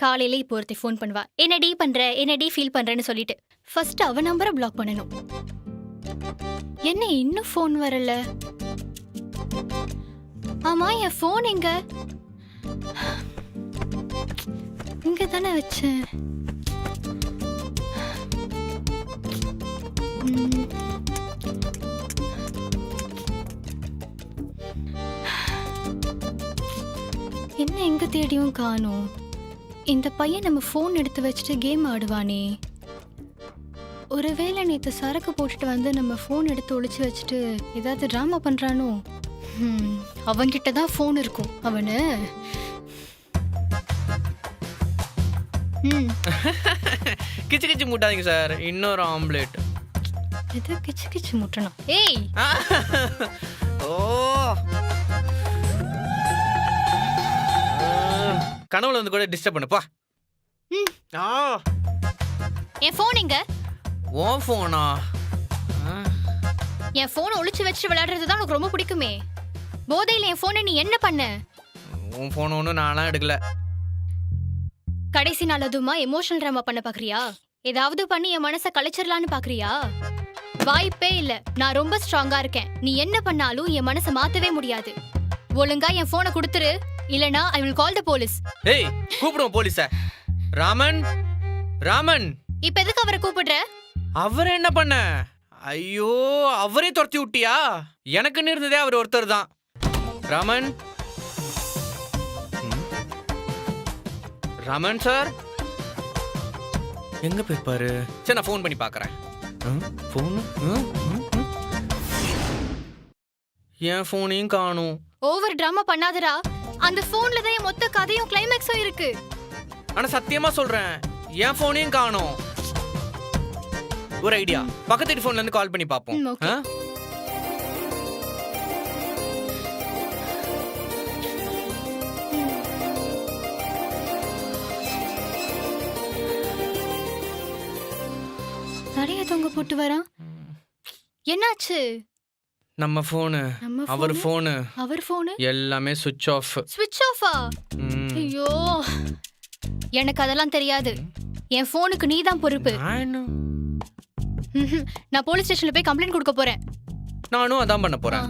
காலையில இப்போ ஒருத்தி ஃபோன் பண்ணுவா, என்னடி பண்ற, என்னடி ஃபீல் பண்றேன்னு சொல்லிட்டு. ஃபர்ஸ்ட் அவ நம்பரை பிளாக் பண்ணணும். என்ன இன்னும் ஃபோன் வரல? ஆமா, என் ஃபோன் எங்க? இங்க தானே வச்சேன். என்ன எங்க தேடியும் காணோம். இந்த பையன் நம்ம ஃபோன் எடுத்து வச்சுட்டு கேம் ஆடுவானே. ஒருவேளை நேற்று சரக்கு போட்டுட்டு வந்து நம்ம ஃபோன் எடுத்து ஒளிச்சு வச்சுட்டு ஏதாவது ட்ராமா பண்றானோ? அவன்கிட்ட தான் ஃபோன் இருக்கும். அவனு கிச்சு கிச்சு மூட்டாதீங்க சார், இன்னொரு ஆம்லேட். எது கிச்சு கிச்சு முட்டணும்? ஏய் ஓ, கனவுல வந்து கூட டிஸ்டர்ப் பண்ணுப்பா. என் ஃபோன் எங்க? உன் ஃபோனா? என் ஃபோனை ஒளிச்சு வச்சுட்டு விளையாடுறது தான் உனக்கு ரொம்ப பிடிக்குமே. போதையில் என் ஃபோனை நீ என்ன பண்ண? உன் ஃபோன் ஒன்றும் நானா எடுக்கல. கடைசி நாள் அதுமா எமோஷனல் ட்ராமா பண்ண பாக்குறியா? ஏதாவது பண்ணி என் மனசை கலைச்சிடலான்னு பாக்குறியா? வாய்ப்பே இல்ல. நான் ரொம்ப ஸ்ட்ராங்கா இருக்கேன். நீ என்ன பண்ணாலும் என் மனசை மாத்தவே முடியாது. ஒழுங்கா என் போனை கொடுத்துரு, இல்லனா I will call the police. ஏய், கூப்பிடுவோம் போலீஸ. ராமன், ராமன். இப்ப எதுக்கு அவரை கூப்பிடுற? அவர் என்ன பண்ண? ஐயோ, அவரே துரத்தி விட்டியா? எனக்கு இருந்ததே அவர் ஒருத்தர் தான். ராமன், ராமன் சார் எங்க போயிருப்பாரு? சரி, நான் ஃபோன் பண்ணி பார்க்கறேன். என் ஃபோனையும் காணும். ஓவர் டிராமா பண்ணாதடா. அந்த போன்ல தான் என் மொத்த கதையும் கிளைமேக்ஸும் இருக்கு. ஆனா சத்தியமா சொல்றேன், என் ஃபோனையும் காணும். ஒரு ஐடியா, பக்கத்து வீட்டு ஃபோன்ல இருந்து கால் பண்ணி பாப்போம். நிறைய தொங்க போட்டு வரான். என்னாச்சு? நம்ம ஃபோனு, அவர் ஃபோனு, அவர் ஃபோனு எல்லாமே சுவிட்ச் ஆஃப். ஸ்விட்ச் ஆஃபா? ஐயோ, எனக்கு அதெல்லாம் தெரியாது. என் ஃபோனுக்கு நீ தான் பொறுப்பு. நான் போலீஸ் ஸ்டேஷன்ல போய் கம்ப்ளைண்ட் கொடுக்க போறேன். நானும் அதான் பண்ண போறேன்.